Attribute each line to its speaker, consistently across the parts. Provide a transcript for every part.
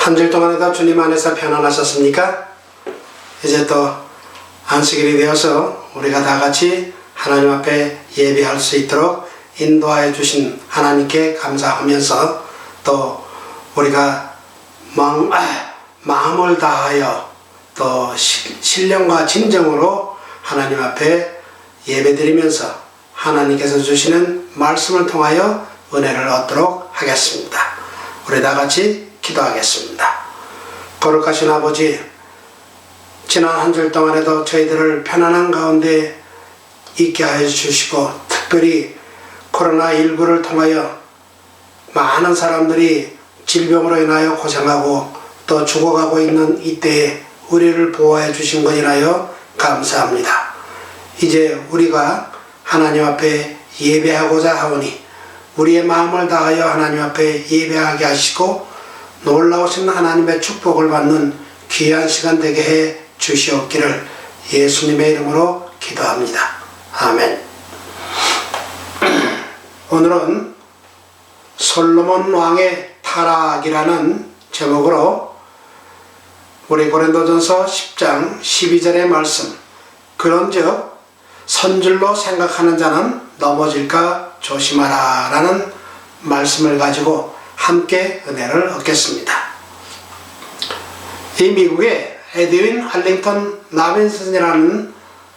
Speaker 1: 한 주일 동안에도 주님 안에서 편안하셨습니까? 이제 또 안식일이 되어서 우리가 다 같이 하나님 앞에 예배할 수 있도록 인도하여 주신 하나님께 감사하면서 또 우리가 마음을 다하여 또 신령과 진정으로 하나님 앞에 예배드리면서 하나님께서 주시는 말씀을 통하여 은혜를 얻도록 하겠습니다. 우리 다 같이 기도하겠습니다. 거룩하신 아버지, 지난 한 주일 동안에도 저희들을 편안한 가운데 있게 하여 주시고, 특별히 코로나19를 통하여 많은 사람들이 질병으로 인하여 고생하고 또 죽어가고 있는 이때에 우리를 보호해 주신 것 인하여 감사합니다. 이제 우리가 하나님 앞에 예배하고자 하오니 우리의 마음을 다하여 하나님 앞에 예배하게 하시고 놀라우신 하나님의 축복을 받는 귀한 시간 되게 해 주시옵기를 예수님의 이름으로 기도합니다. 아멘. 오늘은 솔로몬 왕의 타락이라는 제목으로 우리 고린도전서 10장 12절의 말씀, 그런즉 선줄로 생각하는 자는 넘어질까 조심하라 라는 말씀을 가지고 함께 은혜를 얻겠습니다. 이 미국에 에드윈 할링턴 라빈슨이라는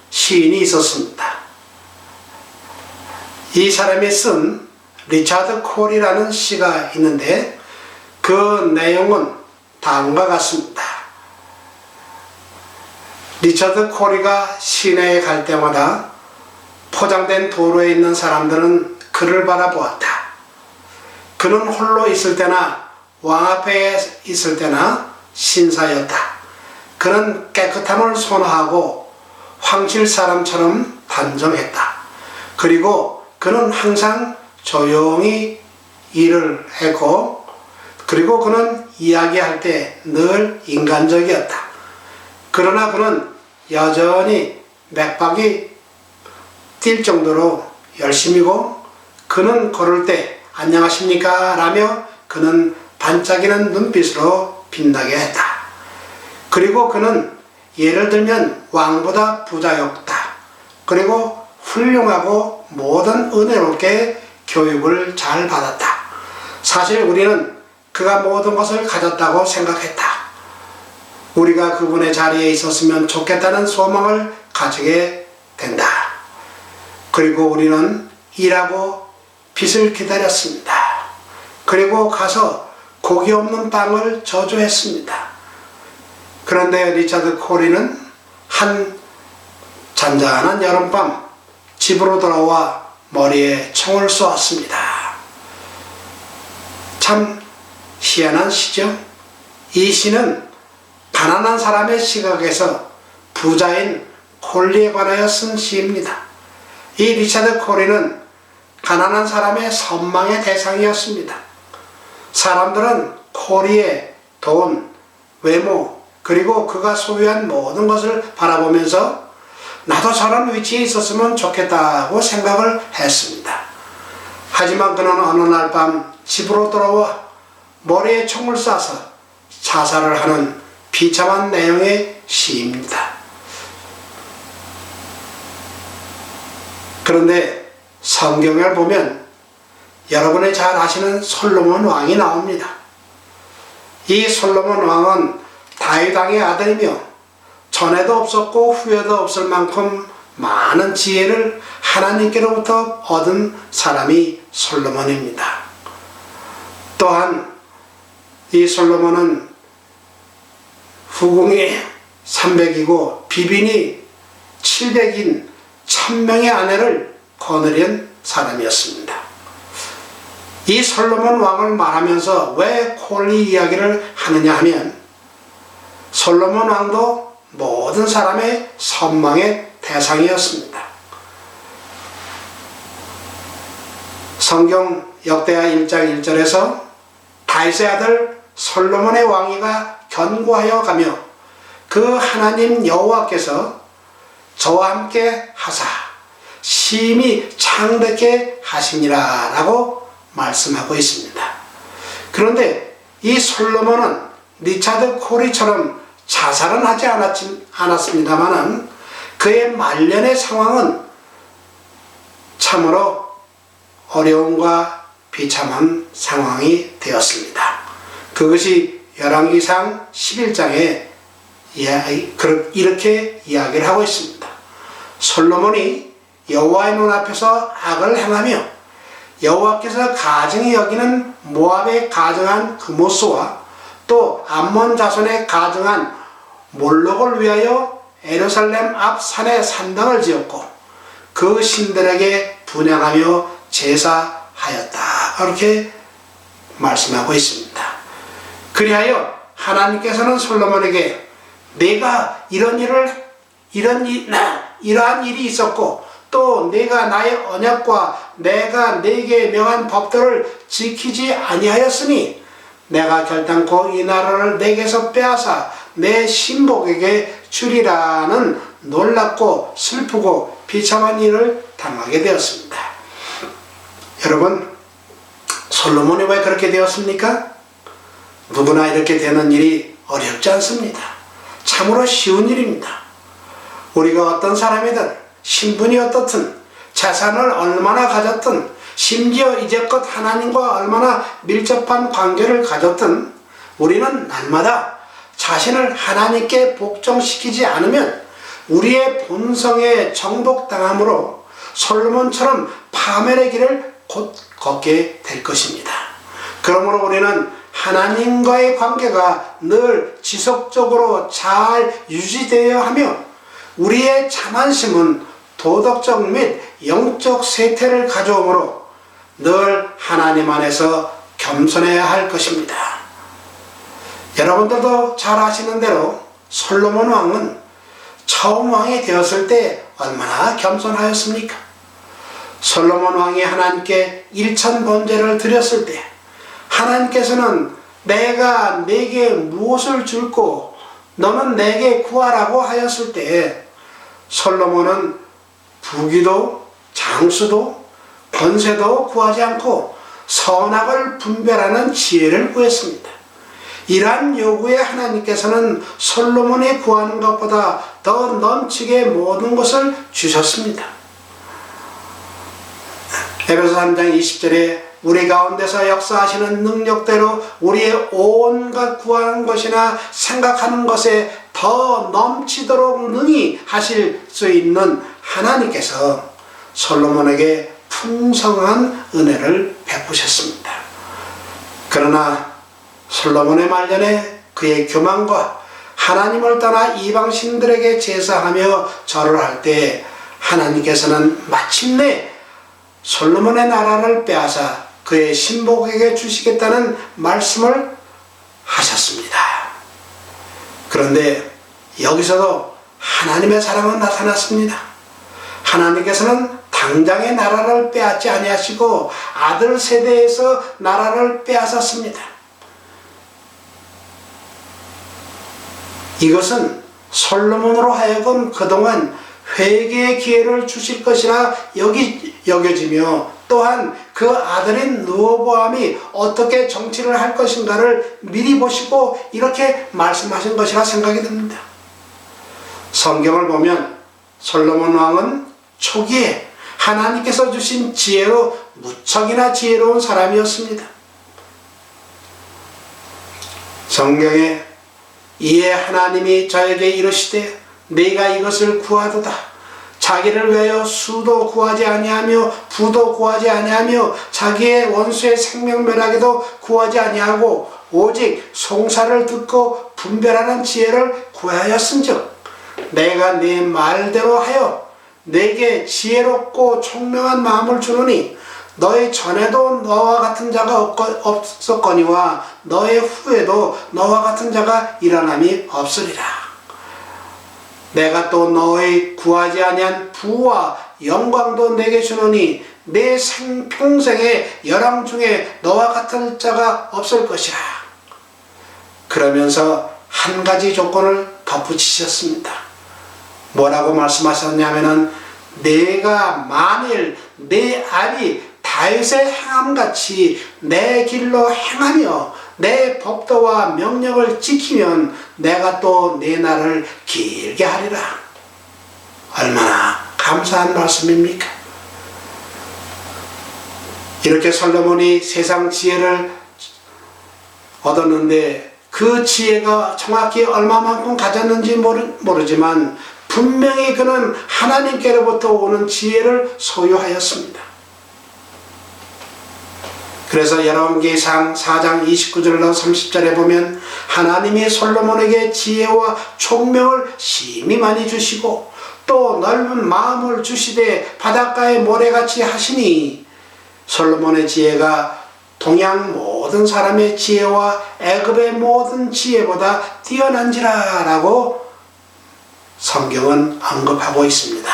Speaker 1: 시인이 있었습니다. 이 사람이 쓴 리차드 콜이라는 시가 있는데 그 내용은 다음과 같습니다. 리차드 콜이가 시내에 갈 때마다 포장된 도로에 있는 사람들은 그를 바라보았다. 그는 홀로 있을 때나 왕 앞에 있을 때나 신사였다. 그는 깨끗함을 선호하고 황실 사람처럼 단정했다. 그리고 그는 항상 조용히 일을 했고, 그리고 그는 이야기할 때 늘 인간적이었다. 그러나 그는 여전히 맥박이 뛸 정도로 열심이고, 그는 걸을 때 안녕하십니까 라며 그는 반짝이는 눈빛으로 빛나게 했다. 그리고 그는 예를 들면 왕보다 부자였다. 그리고 훌륭하고 모든 은혜롭게 교육을 잘 받았다. 사실 우리는 그가 모든 것을 가졌다고 생각했다. 우리가 그분의 자리에 있었으면 좋겠다는 소망을 가지게 된다. 그리고 우리는 일하고 빚을 기다렸습니다. 그리고 가서 고기 없는 빵을 저주했습니다. 그런데 리차드 콜리는 한 잔잔한 여름밤 집으로 돌아와 머리에 총을 쏘았습니다. 참 희한한 시죠. 이 시는 가난한 사람의 시각에서 부자인 콜리에 관하여 쓴 시입니다. 이 리차드 콜리는 가난한 사람의 선망의 대상이었습니다. 사람들은 콜리의 돈, 외모, 그리고 그가 소유한 모든 것을 바라보면서 나도 저런 위치에 있었으면 좋겠다고 생각을 했습니다. 하지만 그는 어느 날 밤 집으로 돌아와 머리에 총을 쏴서 자살을 하는 비참한 내용의 시입니다. 그런데 성경을 보면 여러분이 잘 아시는 솔로몬 왕이 나옵니다. 이 솔로몬 왕은 다윗 왕의 아들이며 전에도 없었고 후에도 없을 만큼 많은 지혜를 하나님께로부터 얻은 사람이 솔로몬입니다. 또한 이 솔로몬은 후궁이 300이고 비빈이 700인 1000명의 아내를 거느린 사람이었습니다. 이 솔로몬 왕을 말하면서 왜 콜리 이야기를 하느냐 하면 솔로몬 왕도 모든 사람의 선망의 대상이었습니다. 성경 역대하 1장 1절에서 다윗의 아들 솔로몬의 왕위가 견고하여 가며 그 하나님 여호와께서 저와 함께 하사 심히 창대케 하시니라 라고 말씀하고 있습니다. 그런데 이 솔로몬은 리차드 코리처럼 자살은 하지 않았습니다만 그의 말년의 상황은 참으로 어려움과 비참한 상황이 되었습니다. 그것이 열왕기상 11장에 이렇게 이야기를 하고 있습니다. 솔로몬이 여호와의 눈앞에서 악을 행하며 여호와께서 가증히 여기는 모압에 가증한 그모스와 또 암몬 자손에 가증한 몰록을 위하여 예루살렘 앞 산에 산당을 지었고 그 신들에게 분향하며 제사하였다. 이렇게 말씀하고 있습니다. 그리하여 하나님께서는 솔로몬에게 내가 이러한 일이 있었고 또 내가 나의 언약과 내가 네게 명한 법도를 지키지 아니하였으니 내가 결단코 이 나라를 내게서 빼앗아 내 신복에게 주리라는 놀랍고 슬프고 비참한 일을 당하게 되었습니다. 여러분, 솔로몬이 왜 그렇게 되었습니까? 누구나 이렇게 되는 일이 어렵지 않습니다. 참으로 쉬운 일입니다. 우리가 어떤 사람이든 신분이 어떻든 재산을 얼마나 가졌든 심지어 이제껏 하나님과 얼마나 밀접한 관계를 가졌든 우리는 날마다 자신을 하나님께 복종시키지 않으면 우리의 본성에 정복당함으로 솔로몬처럼 파멸의 길을 곧 걷게 될 것입니다. 그러므로 우리는 하나님과의 관계가 늘 지속적으로 잘 유지되어야 하며 우리의 자만심은 도덕적 및 영적 쇠퇴를 가져오므로 늘 하나님 안에서 겸손해야 할 것입니다. 여러분들도 잘 아시는 대로 솔로몬 왕은 처음 왕이 되었을 때 얼마나 겸손하였습니까? 솔로몬 왕이 하나님께 일천 번제를 드렸을 때 하나님께서는 내가 네게 무엇을 줄고 너는 내게 구하라고 하였을 때 솔로몬은 부귀도 장수도 권세도 구하지 않고 선악을 분별하는 지혜를 구했습니다. 이러한 요구에 하나님께서는 솔로몬이 구하는 것보다 더 넘치게 모든 것을 주셨습니다. 에베소 3장 20절에 우리 가운데서 역사하시는 능력대로 우리의 온갖 구하는 것이나 생각하는 것에 더 넘치도록 능히 하실 수 있는 하나님께서 솔로몬에게 풍성한 은혜를 베푸셨습니다. 그러나 솔로몬의 말년에 그의 교만과 하나님을 떠나 이방 신들에게 제사하며 절을 할 때 하나님께서는 마침내 솔로몬의 나라를 빼앗아 그의 신복에게 주시겠다는 말씀을 하셨습니다. 그런데 여기서도 하나님의 사랑은 나타났습니다. 하나님께서는 당장의 나라를 빼앗지 아니하시고 아들 세대에서 나라를 빼앗았습니다. 이것은 솔로몬으로 하여금 그동안 회개의 기회를 주실 것이라 여겨지며 또한 그 아들인 르호보암이 어떻게 정치를 할 것인가를 미리 보시고 이렇게 말씀하신 것이라 생각이 듭니다. 성경을 보면 솔로몬 왕은 초기에 하나님께서 주신 지혜로 무척이나 지혜로운 사람이었습니다. 성경에 이에 하나님이 저에게 이르시되 네가 이것을 구하도다. 자기를 위하여 수도 구하지 아니하며 부도 구하지 아니하며 자기의 원수의 생명멸하기도 구하지 아니하고 오직 송사를 듣고 분별하는 지혜를 구하였은즉 내가 네 말대로 하여 내게 지혜롭고 총명한 마음을 주노니 너의 전에도 너와 같은 자가 없었거니와 너의 후에도 너와 같은 자가 일어남이 없으리라. 내가 또 너의 구하지 아니한 부와 영광도 내게 주노니 내 평생의 열왕 중에 너와 같은 자가 없을 것이라. 그러면서 한 가지 조건을 덧붙이셨습니다. 뭐라고 말씀하셨냐면은 내가 만일 내 아비 다윗의 행함같이 내 길로 행하며 내 법도와 명령을 지키면 내가 또 내 날을 길게 하리라. 얼마나 감사한 말씀입니까? 이렇게 솔로몬이 세상 지혜를 얻었는데 그 지혜가 정확히 얼마만큼 가졌는지 모르지만 분명히 그는 하나님께로부터 오는 지혜를 소유하였습니다. 그래서 열왕기상 4장 29절로 30절에 보면 하나님이 솔로몬에게 지혜와 총명을 심히 많이 주시고 또 넓은 마음을 주시되 바닷가의 모래같이 하시니 솔로몬의 지혜가 동양 모든 사람의 지혜와 애굽의 모든 지혜보다 뛰어난지라 라고 성경은 언급하고 있습니다.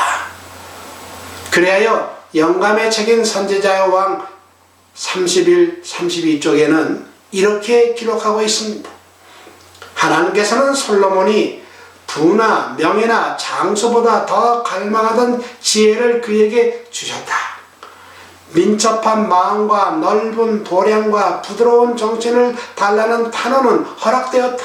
Speaker 1: 그리하여 영감의 책인 선지자의 왕 31, 32쪽에는 이렇게 기록하고 있습니다. 하나님께서는 솔로몬이 부나 명예나 장수보다 더 갈망하던 지혜를 그에게 주셨다. 민첩한 마음과 넓은 도량과 부드러운 정신을 달라는 탄원은 허락되었다.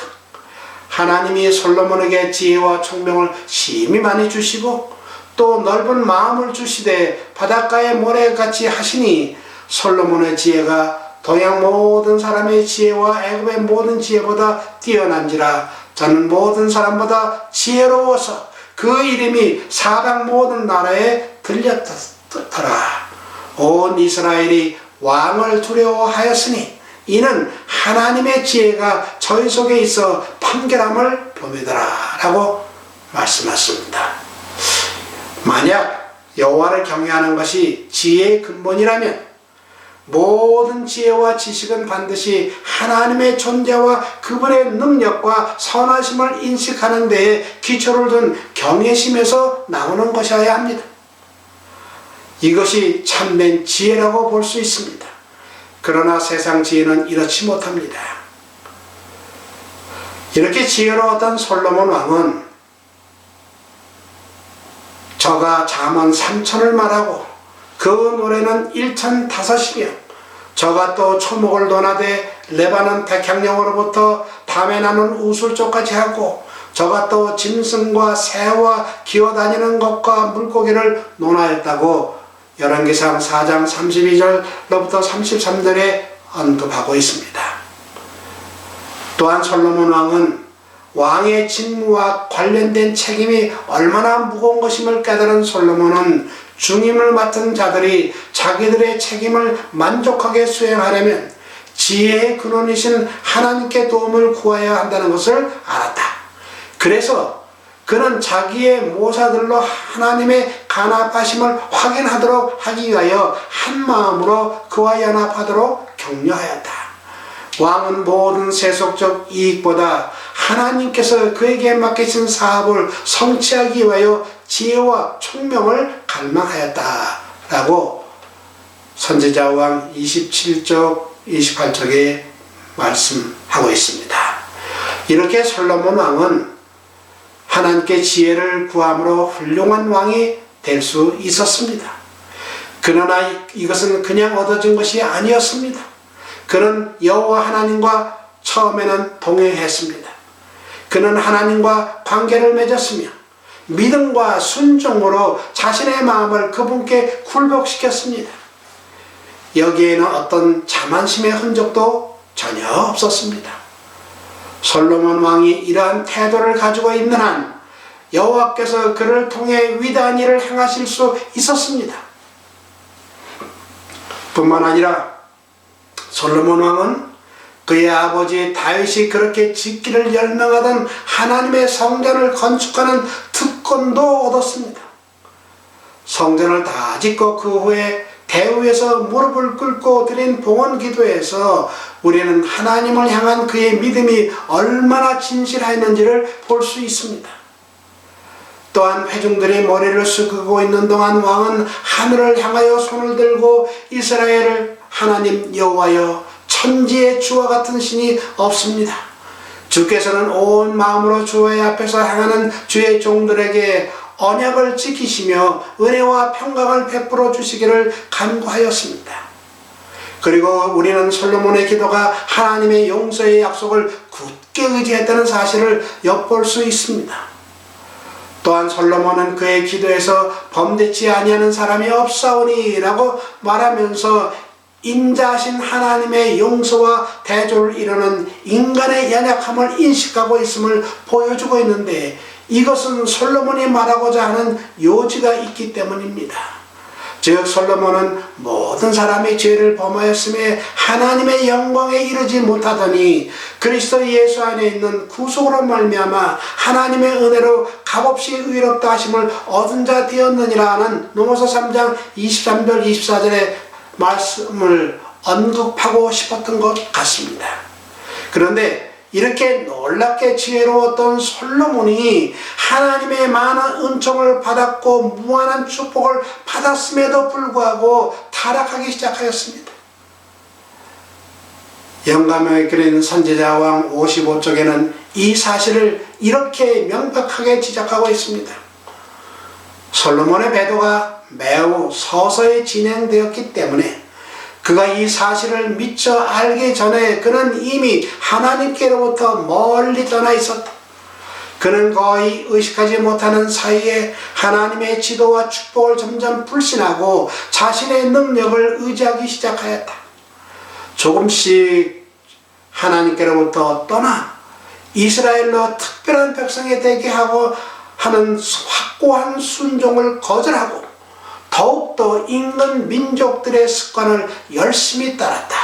Speaker 1: 하나님이 솔로몬에게 지혜와 총명을 심히 많이 주시고 또 넓은 마음을 주시되 바닷가의 모래같이 하시니 솔로몬의 지혜가 동양 모든 사람의 지혜와 애굽의 모든 지혜보다 뛰어난지라. 저는 모든 사람보다 지혜로워서 그 이름이 사방 모든 나라에 들렸더라. 온 이스라엘이 왕을 두려워하였으니 이는 하나님의 지혜가 저희 속에 있어 판결함을 봄이더라 라고 말씀하십니다. 만약 여호와를 경외하는 것이 지혜의 근본이라면 모든 지혜와 지식은 반드시 하나님의 존재와 그분의 능력과 선하심을 인식하는 데에 기초를 둔 경외심에서 나오는 것이어야 합니다. 이것이 참된 지혜라고 볼 수 있습니다. 그러나 세상 지혜는 이렇지 못합니다. 이렇게 지혜로웠던 솔로몬 왕은 저가 잠언 3천을 말하고 그 노래는 1,005이며 저가 또 초목을 논하되 레바논 백향령으로부터 담에 나는 우술조까지 하고 저가 또 짐승과 새와 기어다니는 것과 물고기를 논하였다고 열왕기상 4장 32절로부터 33절에 언급하고 있습니다. 또한 솔로몬 왕은 왕의 직무와 관련된 책임이 얼마나 무거운 것임을 깨달은 솔로몬은 중임을 맡은 자들이 자기들의 책임을 만족하게 수행하려면 지혜의 근원이신 하나님께 도움을 구해야 한다는 것을 알았다. 그래서 그는 자기의 모사들로 하나님의 간합하심을 확인하도록 하기 위하여 한마음으로 그와 연합하도록 격려하였다. 왕은 모든 세속적 이익보다 하나님께서 그에게 맡기신 사업을 성취하기 위하여 지혜와 총명을 갈망하였다 라고 선지자 왕 27쪽 28쪽에 말씀하고 있습니다. 이렇게 솔로몬 왕은 하나님께 지혜를 구함으로 훌륭한 왕이 될 수 있었습니다. 그러나 이것은 그냥 얻어진 것이 아니었습니다. 그는 여호와 하나님과 처음에는 동행했습니다. 그는 하나님과 관계를 맺었으며 믿음과 순종으로 자신의 마음을 그분께 굴복시켰습니다. 여기에는 어떤 자만심의 흔적도 전혀 없었습니다. 솔로몬 왕이 이러한 태도를 가지고 있는 한 여호와께서 그를 통해 위대한 일을 행하실 수 있었습니다. 뿐만 아니라 솔로몬 왕은 그의 아버지 다윗이 그렇게 짓기를 열망하던 하나님의 성전을 건축하는 특권도 얻었습니다. 성전을 다 짓고 그 후에 대우에서 무릎을 꿇고 드린 봉헌 기도에서 우리는 하나님을 향한 그의 믿음이 얼마나 진실하였는지를 볼 수 있습니다. 또한 회중들이 머리를 숙이고 있는 동안 왕은 하늘을 향하여 손을 들고 이스라엘을 하나님 여호와여 천지의 주와 같은 신이 없습니다. 주께서는 온 마음으로 주의 앞에서 향하는 주의 종들에게 언약을 지키시며 은혜와 평강을 베풀어 주시기를 간구하였습니다. 그리고 우리는 솔로몬의 기도가 하나님의 용서의 약속을 굳게 의지했다는 사실을 엿볼 수 있습니다. 또한 솔로몬은 그의 기도에서 범죄치 아니하는 사람이 없사오니 라고 말하면서 인자하신 하나님의 용서와 대조를 이루는 인간의 연약함을 인식하고 있음을 보여주고 있는데, 이것은 솔로몬이 말하고자 하는 요지가 있기 때문입니다. 즉 솔로몬은 모든 사람이 죄를 범하였음에 하나님의 영광에 이르지 못하더니 그리스도 예수 안에 있는 구속으로 말미암아 하나님의 은혜로 값없이 의롭다 하심을 얻은 자 되었느니라 하는 로마서 3장 23절 24절의 말씀을 언급하고 싶었던 것 같습니다. 그런데 이렇게 놀랍게 지혜로웠던 솔로몬이 하나님의 많은 은총을 받았고 무한한 축복을 받았음에도 불구하고 타락하기 시작하였습니다. 영감의 글에 있는 선지자 왕 55쪽에는 이 사실을 이렇게 명백하게 지적하고 있습니다. 솔로몬의 배도가 매우 서서히 진행되었기 때문에 그가 이 사실을 미처 알기 전에 그는 이미 하나님께로부터 멀리 떠나 있었다. 그는 거의 의식하지 못하는 사이에 하나님의 지도와 축복을 점점 불신하고 자신의 능력을 의지하기 시작하였다. 조금씩 하나님께로부터 떠나 이스라엘로 특별한 백성이 되게 하고 하는 확고한 순종을 거절하고 더욱더 인근 민족들의 습관을 열심히 따랐다.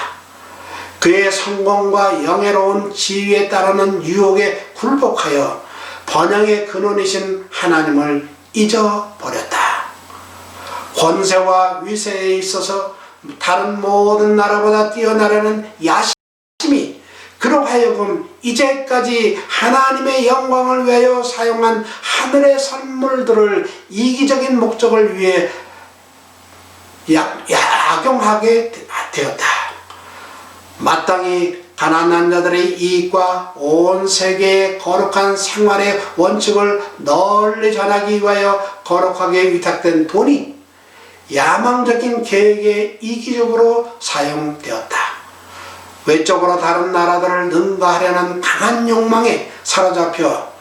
Speaker 1: 그의 성공과 영예로운 지위에 따르는 유혹에 굴복하여 번영의 근원이신 하나님을 잊어버렸다. 권세와 위세에 있어서 다른 모든 나라보다 뛰어나려는 야심이 그로 하여금 이제까지 하나님의 영광을 위하여 사용한 하늘의 선물들을 이기적인 목적을 위해 악용하게 되었다. 마땅히 가난한 자들의 이익과 온 세계의 거룩한 생활의 원칙을 널리 전하기 위하여 거룩하게 위탁된 돈이 야망적인 계획에 이기적으로 사용되었다. 외적으로 다른 나라들을 능가하려는 강한 욕망에 사로잡혀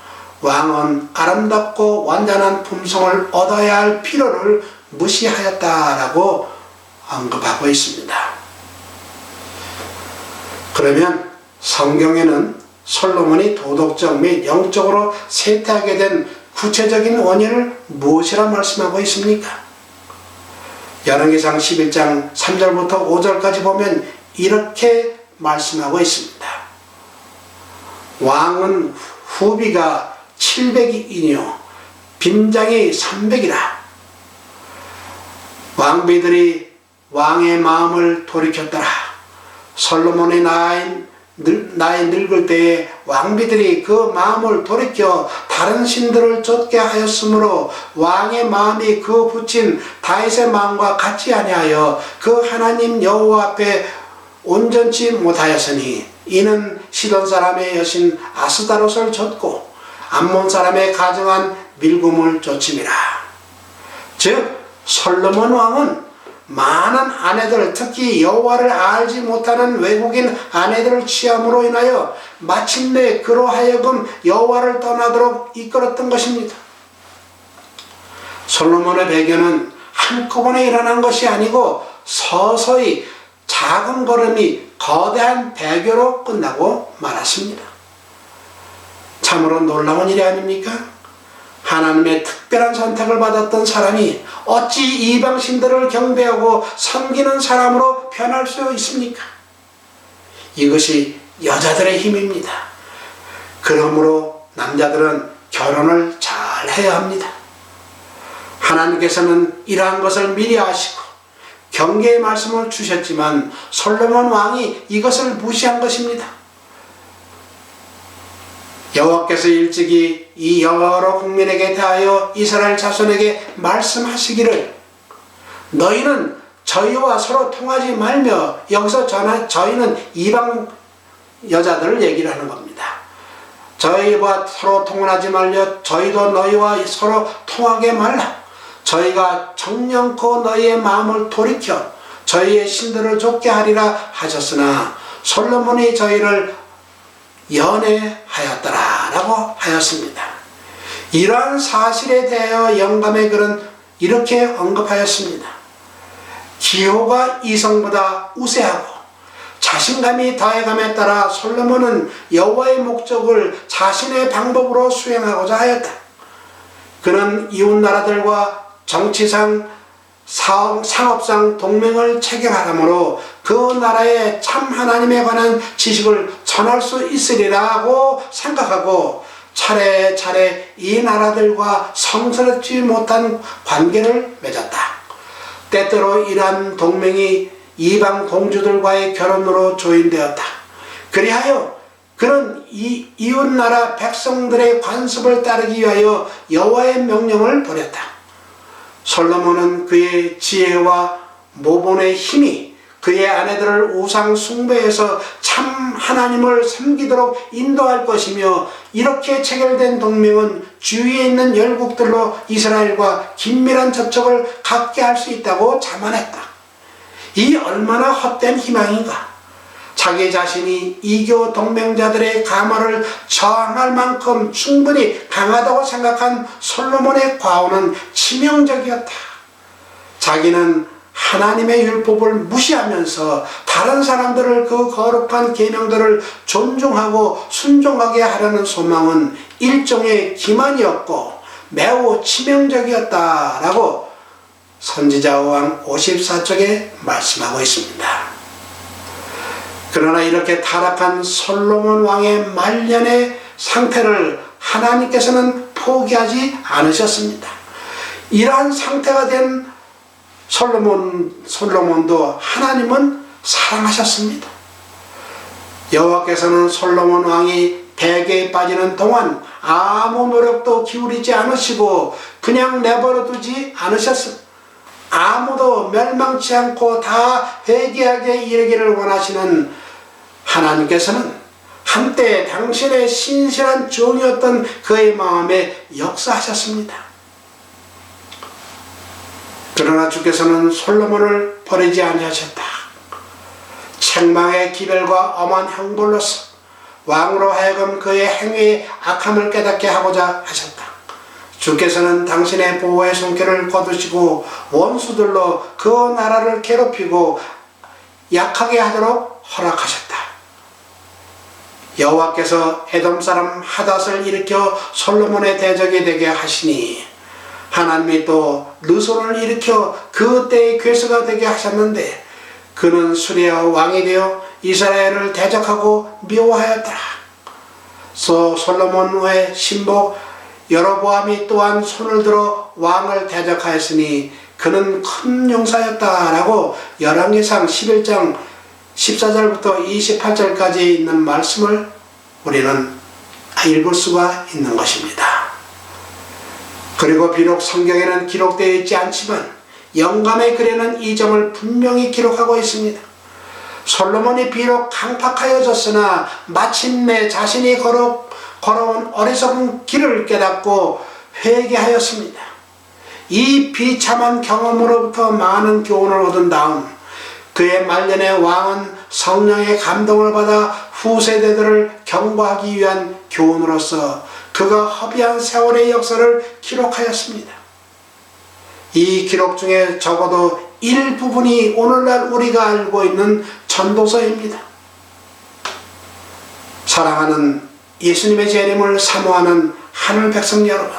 Speaker 1: 왕은 아름답고 완전한 품성을 얻어야 할 필요를 무시하였다라고 언급하고 있습니다. 그러면 성경에는 솔로몬이 도덕적 및 영적으로 쇠퇴하게 된 구체적인 원인을 무엇이라 말씀하고 있습니까? 열왕기상 11장 3절부터 5절까지 보면 이렇게 말씀하고 있습니다. 왕은 후비가 700이니요 빈장이 300이라. 왕비들이 왕의 마음을 돌이켰더라. 솔로몬의 나이 늙을 때에 왕비들이 그 마음을 돌이켜 다른 신들을 좇게 하였으므로 왕의 마음이 그 붙인 다윗의 마음과 같지 아니하여 그 하나님 여호와 앞에 온전치 못하였으니 이는 시돈 사람의 여신 아스다롯을 좇고 암몬 사람의 가증한 밀금을 좇음이라. 즉 솔로몬 왕은 많은 아내들, 특히 여호와를 알지 못하는 외국인 아내들을 취함으로 인하여 마침내 그로 하여금 여호와를 떠나도록 이끌었던 것입니다. 솔로몬의 배교는 한꺼번에 일어난 것이 아니고 서서히 작은 걸음이 거대한 배교로 끝나고 말았습니다. 참으로 놀라운 일이 아닙니까? 하나님의 특별한 선택을 받았던 사람이 어찌 이방신들을 경배하고 섬기는 사람으로 변할 수 있습니까? 이것이 여자들의 힘입니다. 그러므로 남자들은 결혼을 잘 해야 합니다. 하나님께서는 이러한 것을 미리 아시고 경계의 말씀을 주셨지만 솔로몬 왕이 이것을 무시한 것입니다. 여호와께서 일찍이 이 여러 국민에게 대하여 이스라엘 자손에게 말씀하시기를 너희는 저희와 서로 통하지 말며, 여기서 저희는 이방 여자들을 얘기를 하는 겁니다. 저희와 서로 통하지 말려 저희도 너희와 서로 통하게 말라. 저희가 정령코 너희의 마음을 돌이켜 저희의 신들을 좇게 하리라 하셨으나 솔로몬이 저희를 연애하였더라 라고 하였습니다. 이러한 사실에 대하여 영감의 글은 이렇게 언급하였습니다. 기호가 이성보다 우세하고 자신감이 더해감에 따라 솔로몬은 여호와의 목적을 자신의 방법으로 수행하고자 하였다. 그는 이웃나라들과 정치상 상업상 동맹을 체결하므로 그 나라의 참 하나님에 관한 지식을 전할 수 있으리라고 생각하고 차례차례 이 나라들과 성스럽지 못한 관계를 맺었다. 때때로 이러한 동맹이 이방 공주들과의 결혼으로 조인되었다. 그리하여 그는 이웃나라 백성들의 관습을 따르기 위하여 여호와의 명령을 버렸다. 솔로몬은 그의 지혜와 모본의 힘이 그의 아내들을 우상 숭배해서 참 하나님을 섬기도록 인도할 것이며 이렇게 체결된 동맹은 주위에 있는 열국들로 이스라엘과 긴밀한 접촉을 갖게 할 수 있다고 자만했다. 이 얼마나 헛된 희망인가. 자기 자신이 이교 동맹자들의 가마를 저항할 만큼 충분히 강하다고 생각한 솔로몬의 과오는 치명적이었다. 자기는 하나님의 율법을 무시하면서 다른 사람들을 그 거룩한 계명들을 존중하고 순종하게 하려는 소망은 일종의 기만이었고 매우 치명적이었다라고 선지자 왕 54쪽에 말씀하고 있습니다. 그러나 이렇게 타락한 솔로몬 왕의 말년의 상태를 하나님께서는 포기하지 않으셨습니다. 이러한 상태가 된 솔로몬도 하나님은 사랑하셨습니다. 여호와께서는 솔로몬 왕이 배교에 빠지는 동안 아무 노력도 기울이지 않으시고 그냥 내버려 두지 않으셨습니다. 아무도 멸망치 않고 다 회개하게 이르기를 원하시는 하나님께서는 한때 당신의 신실한 종이었던 그의 마음에 역사하셨습니다. 그러나 주께서는 솔로몬을 버리지 아니하셨다. 책망의 기별과 엄한 형벌로서 왕으로 하여금 그의 행위의 악함을 깨닫게 하고자 하셨다. 주께서는 당신의 보호의 손길을 거두시고 원수들로 그 나라를 괴롭히고 약하게 하도록 허락하셨다. 여호와께서 에돔 사람 하닷을 일으켜 솔로몬의 대적이 되게 하시니 하나님이 또 르손을 일으켜 그 때의 괴수가 되게 하셨는데 그는 수리아 왕이 되어 이스라엘을 대적하고 미워하였더라. 솔로몬 후에 신복 여로보암이 또한 손을 들어 왕을 대적하였으니 그는 큰 용사였다라고 열왕기상 11장 14절부터 28절까지 있는 말씀을 우리는 읽을 수가 있는 것입니다. 그리고 비록 성경에는 기록되어 있지 않지만 영감의 글에는 이 점을 분명히 기록하고 있습니다. 솔로몬이 비록 강팍하여졌으나 마침내 자신이 걸어온 어리석은 길을 깨닫고 회개하였습니다. 이 비참한 경험으로부터 많은 교훈을 얻은 다음 그의 말년의 왕은 성령의 감동을 받아 후세대들을 경고하기 위한 교훈으로서 그가 허비한 세월의 역사를 기록하였습니다. 이 기록 중에 적어도 일부분이 오늘날 우리가 알고 있는 전도서입니다. 사랑하는 예수님의 재림을 사모하는 하늘 백성 여러분,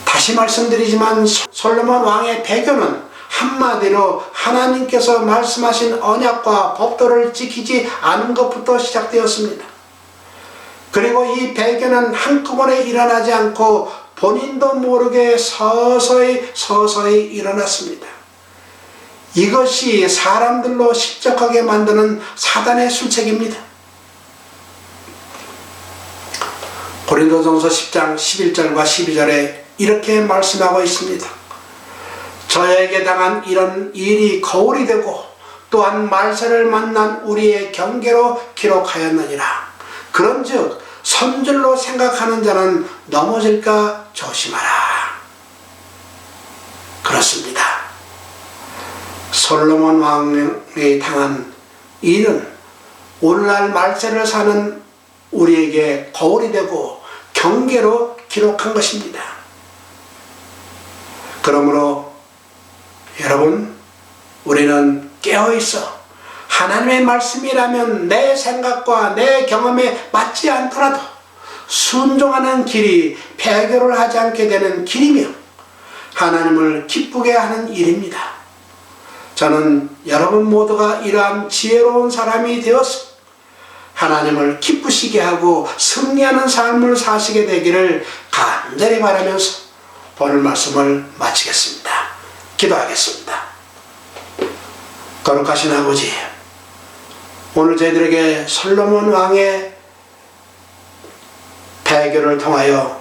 Speaker 1: 다시 말씀드리지만 솔로몬 왕의 배교는 한마디로 하나님께서 말씀하신 언약과 법도를 지키지 않은 것부터 시작되었습니다. 그리고 이 배교는 한꺼번에 일어나지 않고 본인도 모르게 서서히 일어났습니다. 이것이 사람들로 실족하게 만드는 사단의 술책입니다. 고린도전서 10장 11절과 12절에 이렇게 말씀하고 있습니다. 저에게 당한 이런 일이 거울이 되고 또한 말세를 만난 우리의 경계로 기록하였느니라. 그런즉 선줄로 생각하는 자는 넘어질까 조심하라. 그렇습니다. 솔로몬 왕이 당한 일은 오늘날 말세를 사는 우리에게 거울이 되고 경계로 기록한 것입니다. 그러므로 여러분, 우리는 깨어있어 하나님의 말씀이라면 내 생각과 내 경험에 맞지 않더라도 순종하는 길이 배교를 하지 않게 되는 길이며 하나님을 기쁘게 하는 일입니다. 저는 여러분 모두가 이러한 지혜로운 사람이 되어서 하나님을 기쁘시게 하고 승리하는 삶을 사시게 되기를 간절히 바라면서 오늘 말씀을 마치겠습니다. 기도하겠습니다. 거룩하신 아버지, 오늘 저희들에게 솔로몬 왕의 배교를 통하여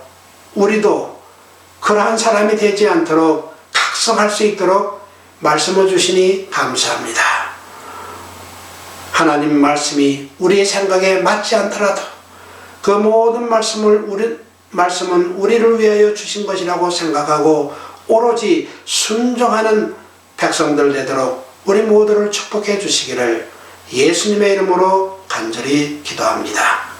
Speaker 1: 우리도 그러한 사람이 되지 않도록 각성할 수 있도록 말씀을 주시니 감사합니다. 하나님 말씀이 우리의 생각에 맞지 않더라도 그 모든 말씀은 우리를 위하여 주신 것이라고 생각하고 오로지 순종하는 백성들 되도록 우리 모두를 축복해 주시기를 예수님의 이름으로 간절히 기도합니다.